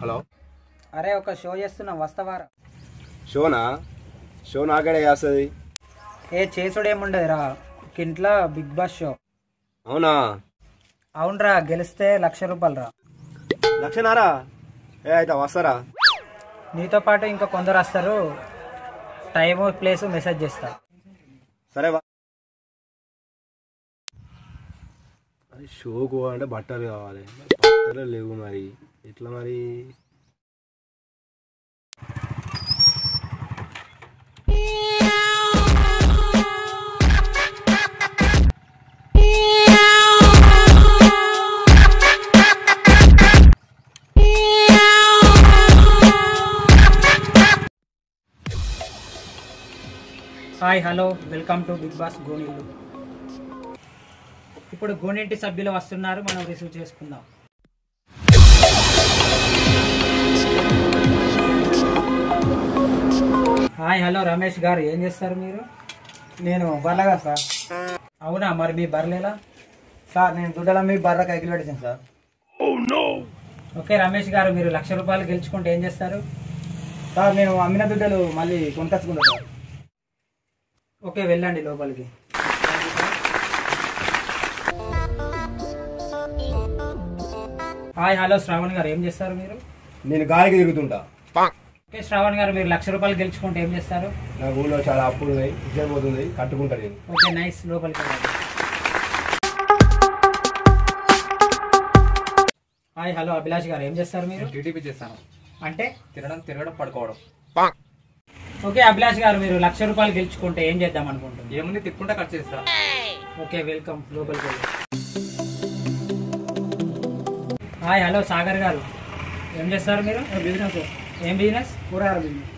Hello. అరే ఒక show చేస్తున్నాం వస్తావారా? షో నాకడే చేస్తుంది. చేసుడేముండదురా, ఇంట్లో బిగ్ బాస్ షో. అవునా? అవునరా, గెలిస్తే ₹1,00,000 రా. లక్షనారా? అయితే వస్తారా? నీతో పాటు ఇంకా కొందరు వస్తారు. టైము ప్లేసు మెసేజ్ చేస్తా. సరే. అది షోకు అంటే బట్టలు కావాలి, బట్టలు లేవు. మరి ఎట్లా మరి? Hi, hello, welcome to big boss గోనిల్లు. ఇప్పుడు గోనింటి సభ్యులు వస్తున్నారు, మనం రిసీవ్ చేసుకుందాం. హాయ్, హలో, రమేష్ గారు, ఏం చేస్తారు మీరు? నేను బర్రగా సార్. అవునా, మరి మీ బర్రెలా? సార్ నేను దుడ్డల మీ బర్ర కైకిలు పెట్టాను సార్. ఓకే రమేష్ గారు, మీరు ₹1,00,000 గెలుచుకుంటే ఏం చేస్తారు? సార్ నేను అమ్మిన దుడ్డలు మళ్ళీ కొనుకొచ్చుకుంటా సార్. ఓకే, వెళ్ళండి లోపలికి. హాయ్, హలో, శ్రావణ్ గారు, ఏం చేస్తారు మీరు? నేను గాలికి తిరుగుతుంటా. ఓకే శ్రావణ్ గారు, మీరు ₹1,00,000 గెలుచుకుంటే ఏం చేస్తారు? నా ఊళ్ళో చాలా అప్పులు ఉన్నాయి, ఇచ్చే పోతుంది, కట్టుకుంటా నేను. ఓకే నైస్, లోపలికి వెళ్ళండి. హాయ్, హలో, అభిలాష్ గారు, ఏం చేస్తారు మీరు? టీడీపీ చేస్తాను. అంటే తిరగడం పడుకోవడం. ఓకే అభిలాష్ గారు, మీరు ₹1,00,000 గెలుచుకుంటే ఏం చేద్దాం అనుకుంటున్నారు? ఏముంది, తిప్పుకుంటా ఖర్చు చేస్తా. ఓకే వెల్కమ్, లోపలికి వెళ్ళండి. హాయ్, హలో, సాగర్ గారు, ఏం చేస్తారు మీరు? బిజినెస్ ఏం బిజినెస్? కూరగాయల బిజినెస్.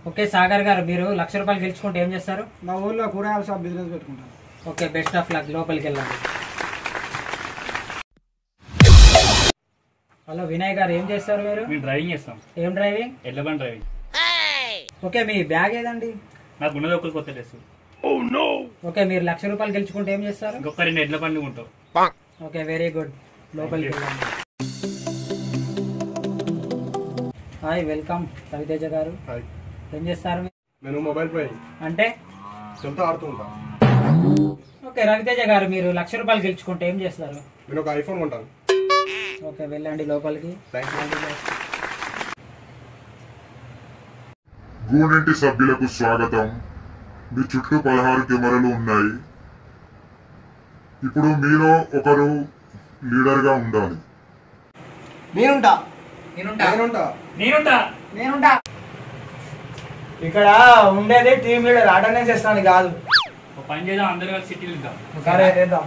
ఓకే సాగర్ గారు, మీరు ₹1,00,000 గెలుచుకుంటే ఏం చేస్తారు? మా ఊళ్ళో కూరగాయల షాప్ బిజినెస్ పెట్టుకుంటాను. ఓకే బెస్ట్ ఆఫ్ లక్, లోపలికి వెళ్ళండి. హలో వినయ్ గారు, ఏం చేస్తారు మీరు? మేము డ్రైవింగ్ చేస్తాం. ఏం డ్రైవింగ్? ఎడ్ల బండి డ్రైవింగ్. ఓకే, మీ బ్యాగ్ ఏదండి? నాకు ఉన్నది ఒకరు కొత్త డ్రెస్. ఓకే, మీరు ₹1,00,000 గెలుచుకుంటే ఏం చేస్తారు? ఇంకొక 2 ఎడ్ల బండి ఉంటావు. ఓకే వెరీ గుడ్, లోపలికి వెళ్ళండి. హాయ్ వెల్కమ్, రవితేజ గారు, హాయ్. ఏం చేస్తారు? నేను మొబైల్ పై అంటే చెప్తా ఆడుతుంటా. ఓకే రవితేజ గారు, మీరు ₹1,00,000 గెలుచుకుంటే ఏం చేస్తారు? నేను ఒక ఐఫోన్ కొంటాను. ఓకే వెళ్ళండి లోపలికి. గూనింటి సభ్యులకు స్వాగతం. మీ చుట్టూ 16 కెమెరాలు ఉన్నాయి. ఇప్పుడు మీలో ఒకరు లీడర్ గా ఉండాలి. నేనుంటా. ఇక్కడ ఉండేది టీమ్ లీడర్, అటెండెన్స్ ఇస్తాను కాదు. ఒక పని చేద్దాం, అందరూ కలిసి సిటీలు ఇద్దాం. సరే చేద్దాం.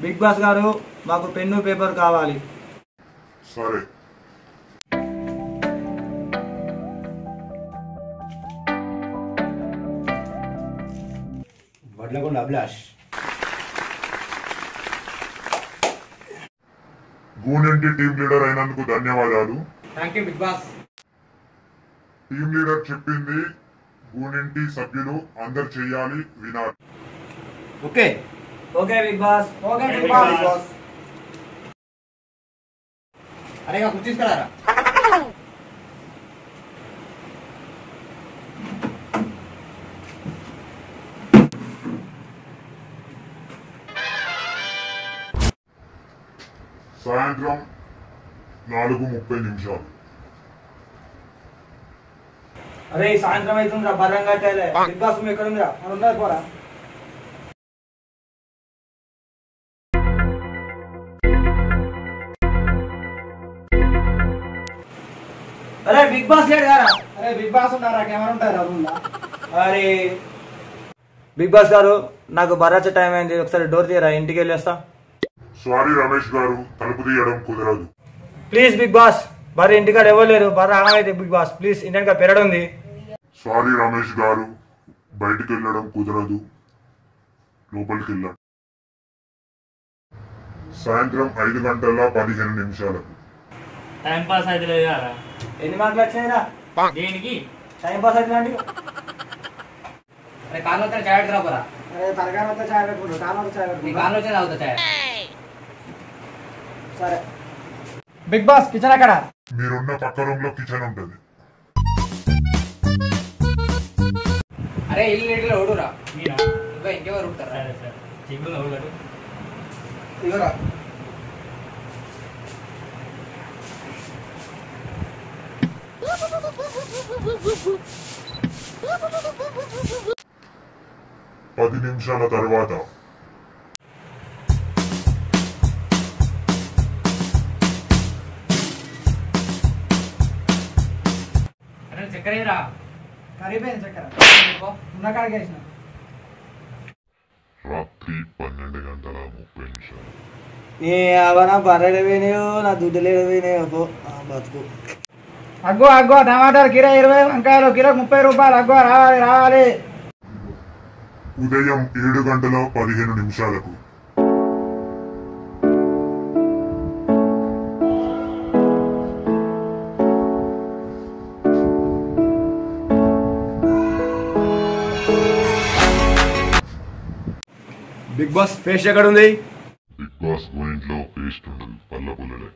బిగ్ బాస్ గారు, మాకు పెన్ను పేపర్ కావాలి. సరే, వడ్లకొండ అభిలాష్. గూనింటి టీం లీడర్ అయినందుకు ధన్యవాదాలు. Thank you Big Boss. Team leader చెప్పింది గూనింటి సభ్యులు అందరు చెయ్యాలి, వినాలి. Okay okay Big Boss. Okay Big Boss. అరే కుర్చీ తీసుకురారా. సాయంత్రం 4:30. అరే సాయంత్రం అవుతుందిరా, బర్రం కట్టాలి. బిగ్ బాస్ ఎక్కడ ఉందిరా? మనం ఉన్నది పోరా. అరే బిగ్ బాస్ లేడు కదా? అరే బిగ్ బాస్ ఉన్నారా? కెమెరా ఉంటారా రూమ్లో? అరే బిగ్ బాస్ గారు, నాకు బర్రాచే టైం అయింది, ఒకసారి డోర్ తీయరా, ఇంటికి వెళ్ళి వస్తా. సారీ రమేష్ గారు, తలుపు తీయడం కుదరదు. ప్లీజ్ బిగ్ బాస్, బర్రె ఇంటికాడ ఇవ్వలేరు. బర్రె ఆనమైతే బిగ్ బాస్ ప్లీజ్, ఇంటికా పెరడు ఉంది. సారీ రమేష్ గారు, బయటికి వెళ్ళడం కుదరదు, లోపలికి వెళ్ళండి. సాయంత్రం 5:15 టైం పాస్ అయితే లేదు కదా. ఎన్ని మార్కులు వచ్చినాయిరా? దేనికి? టైం పాస్ అవుతుంది. కాళ్ళు చాయ్ రాబోరా? తరగతి చాయ్ పెట్టుకుంటారు, కాలం చాయ్ పెట్టుకుంటారు. కాళ్ళు వచ్చే తాగుతా చాయ్. సరే. బిగ్ బాస్ కిచెన్ అక్కడ. మీరున్న పక్క రూమ్ లో కిచెన్ ఉంటుంది. అరే ఇల్లు నీటిలో ఓడురా. మీరా? ఇంకా ఇంకెవరు ఉంటారా? సరే సరే చిగులు అవుతాడు. ఇవరా. పది నిమిషాల తర్వాత అరే చక్కరేరా. కరిపోయింది చక్కెర. ఉన్న కాడికి వేసిన. రాత్రి 12:30 నీ అవనా బర్రెలు పోయినాయో నా దుడ్డులు పోయినాయో పో బతుకు. అగ్గో అగ్గో టమాటాలు కిలో 20, వంకాయలు కిలో 30 రూపాయలు. అగ్గో రావాలి రావాలి. ఉదయం 7:15 బిగ్ బాస్ ఫేస్ ఎక్కడ ఉంది? బిగ్ బాస్ ఇంట్లో పేస్ట్ ఉండదు, పళ్ళ పుల్లలే.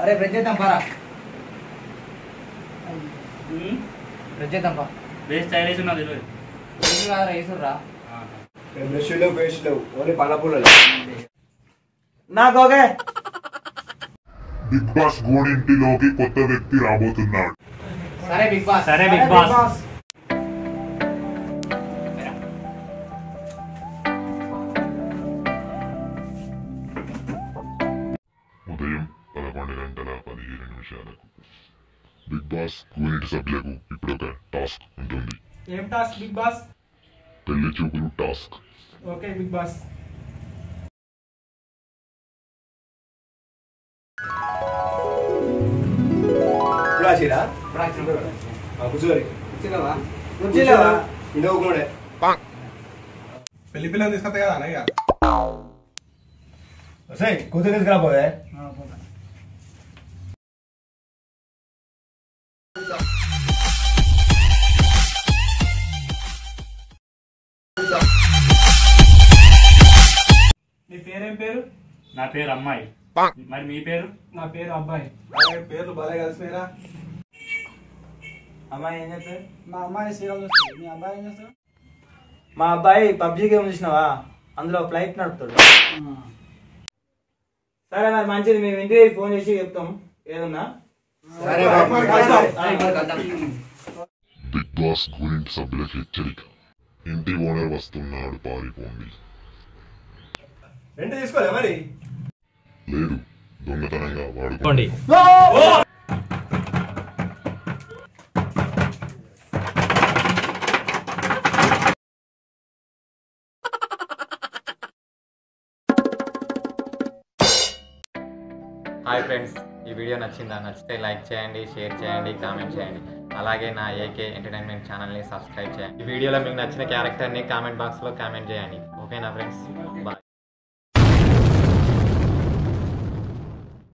అరే బ్రెడ్ చేద్దాం పరా. బ్రెడ్ చేద్దాం పా. బేస్ స్టైలిష్ ఉన్నది తెలియదు. ఏం కాదురా వేసుర్రా. బ్రష్ లేవు, ఫేస్ లేవు, ఓన్లీ పళ్ళ పుల్లలు. నాకు ఓకే. బిగ్ బాస్ ఇంటిలోకి కొత్త వ్యక్తి రాబోతున్నాడు. సరే బిగ్ బాస్. సరే బిగ్ బాస్. ఉదయం 11:15 బిగ్ బాస్ ఇంటి సభ్యులకు ఇప్పుడు ఒక టాస్క్ ఉంటుంది. ఏం టాస్క్ బిగ్ బాస్? పెళ్లి చూపులు టాస్క్. Okay Big boss. ఇప్పుడు వచ్చిరా? కూర్చోరి. కూర్చున్నావా? కూర్చోలేవా? ఇంట్లో కూడే. పెళ్లి పిల్లలు తీసుకొస్తాయి కదా అన్నయ్య. వస్తాయి కూతురు తీసుకురాపోవే. నీ పేరేం పేరు? నా పేరు అమ్మాయి. మరి మీ పేరు? నా పేరు అబ్బాయి. పేర్లు బాగా కలిసినాయిరా. అమ్మాయి ఏం చేస్తారు? మా అమ్మాయి సీరియల్ చూస్తుంది. మీ అబ్బాయి ఏం చేస్తాడు? మా అబ్బాయి పబ్జి గేమ్ చూసినావా, అందులో ఫ్లైట్ నడుపుతాడు. సరే మరి మంచిది, మేము ఇంటికి ఫోన్ చేసి చెప్తాం ఏదన్నా. బిగ్ బాస్ ఇంటి సభ్యులకు హెచ్చరిక. ఇంటి ఓనర్ వస్తున్నాడు, పారిపోండి. రెంట్ తీసుకోలే మరి? లేదు, దొంగతనంగా వాడుకోండి. హాయ్ ఫ్రెండ్స్, ఈ వీడియో నచ్చితే లైక్ చేయండి, షేర్ చేయండి, కామెంట్ చేయండి. అలాగే నా ఏకే ఎంటర్టైన్మెంట్ ఛానల్ని సబ్స్క్రైబ్ చేయండి. ఈ వీడియోలో మీకు నచ్చిన క్యారెక్టర్ని కామెంట్ బాక్స్లో కామెంట్ చేయండి. ఓకేనా ఫ్రెండ్స్? బాయ్.